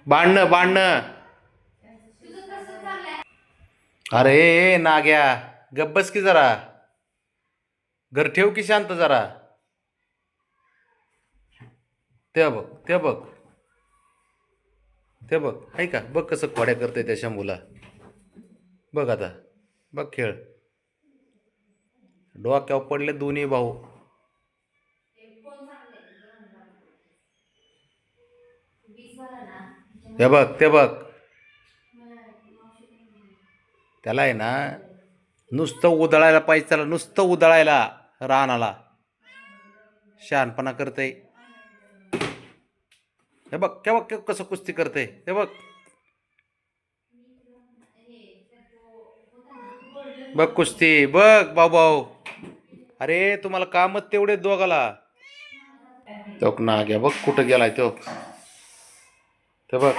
भांडणं भांडणं. अरे नाग्या, गब्बस की जरा. घर ठेव की शांत जरा. ते बघ, ते बघ, ते बघ, आहे का? बघ कसं खोड्या करतंय त्या शंभूला. बघ आता, बघ खेळ. डोक्यावर पडले दोन्ही भाऊ. ते बघ, ते बघ. त्याला आहे ना, नुसतं उधळायला पाहिजे, त्याला नुसतं उधळायला रानाला. शहाणपणा करतय. हे बघ, के बघ कसं कुस्ती करते, हे बघ. बघ कुस्ती, बघ भाऊ. अरे तुम्हाला कामच तेवढे दोघाला. तो ना घ्या बघ कुठं गेलाय तो. ते बघ.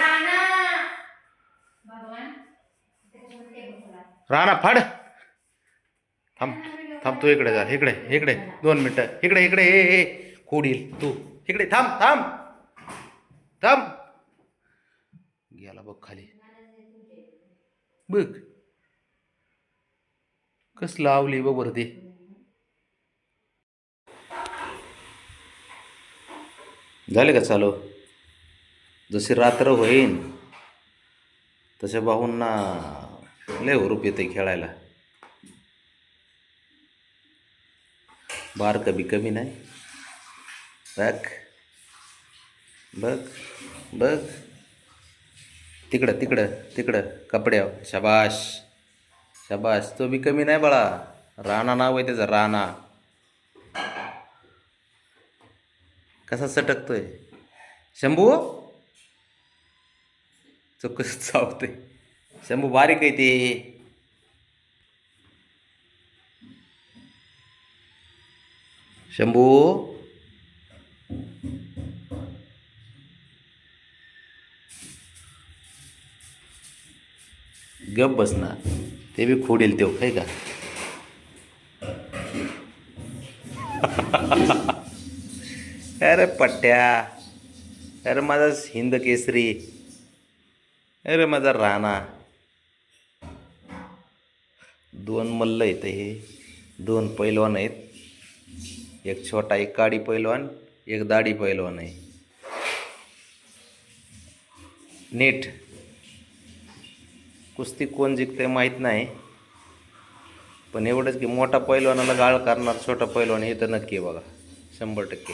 राणा फाड. थांब थांब, तू इकडे जा, इकडे इकडे 2 मिनिटं, इकडे इकडे. ए खोड येईल तू. इकडे थांब थांब थांब. गेला बघ खाली. बघ कस लावली बघ बरं ते. झाले का चालू? जशी रात्र होईन तसे भाऊंना लय हुरूप येते खेळायला. बार कमी कमी नाही. बघ बघ बघ. तिकडं तिकडं तिकडं कपड्यावर. शाबाश शाबाश. तो बी कमी नाही बाळा. राणा नाव आहे त्याचं, राणा. कसा सटकतोय शंभू. तो कसं चावतोय. शंभू बारीक आहे ते. शंभू गप बस ना. ते बी खोडेल तो, आहे का? अरे पट्ट्या. अरे माझा हिंद केसरी. अरे माझा राणा. 2 मल्ल आहेत हे. 2 पैलवान आहेत. एक छोटा, एक काडी पैलवान, एक दाढी पैलवान आहे. नीट कुस्ती कोण जिंकते माहीत नाही, पण एवढंच की मोठा पैलवानाला गाळ करणार छोटा पैलवान हे तर नक्की आहे बघा, 100%.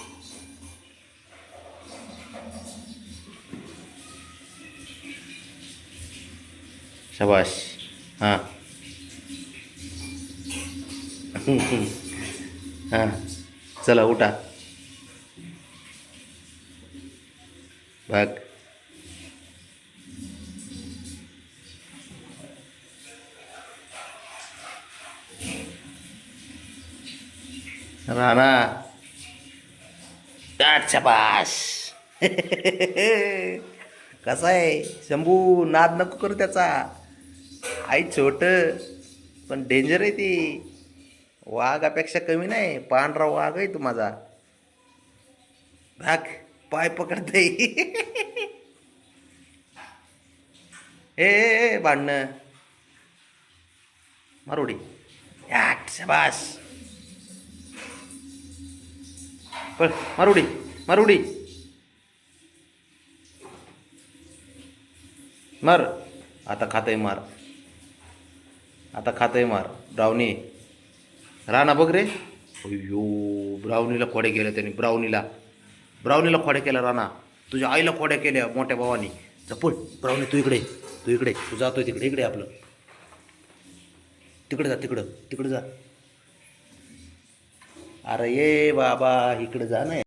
शाबाश. हां हां. चला उठा. भाग. राणा. शाबाश. कसा आहे शंभू? नाद नको करू त्याचा. आई छोट पण डेंजर आहे ती. वाघापेक्षा कमी नाही. पांढरा वाघ आहे तू माझा. भाग. पाय पकडते. ए भांडणं. मारुडी. शाबाश. पण मारुडी मारुडी. मार. आता खातय मार. आता खातय मार. ब्राउनी. राणा बघ रे. अय्यो, ब्राउनीला खोड्या केल्या त्याने. ब्राउनीला खोड्या केल्या राणा. तुझ्या आईला खोड्या केल्या मोठ्या भावानी. जपून. ब्राउनी तू इकडे, तू इकडे. तू जातोय तिकडे. इकडे आपलं. तिकडे जा, तिकडं तिकडे जा. अरे ये बाबा, इकडे जा ना.